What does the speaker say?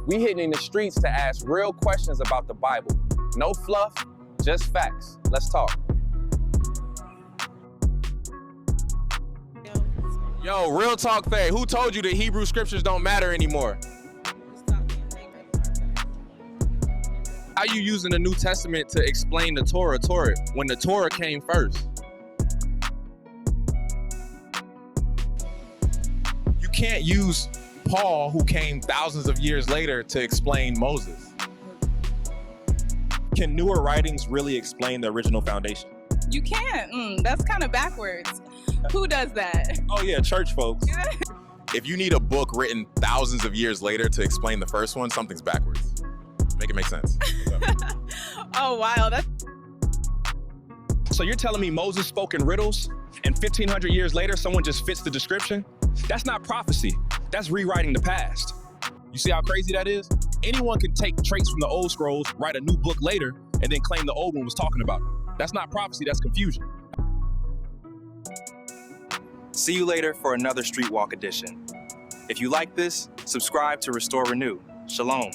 We hitting in the streets to ask real questions about the Bible. No fluff, just facts. Let's talk. Yo, real talk fact. Who told you that Hebrew scriptures don't matter anymore? How you using the New Testament to explain the Torah when the Torah came first? You can't use Paul, who came thousands of years later, to explain Moses. Can newer writings really explain the original foundation? You can't. That's kind of backwards. Who does that? Oh yeah, church folks. If you need a book written thousands of years later to explain the first one, something's backwards. Make it make sense. Oh, wow. So you're telling me Moses spoke in riddles, and 1,500 years later, someone just fits the description? That's not prophecy. That's rewriting the past. You see how crazy that is? Anyone can take traits from the old scrolls, write a new book later, and then claim the old one was talking about it. That's not prophecy, that's confusion. See you later for another Street Walk edition. If you like this, subscribe to Restore Renew. Shalom.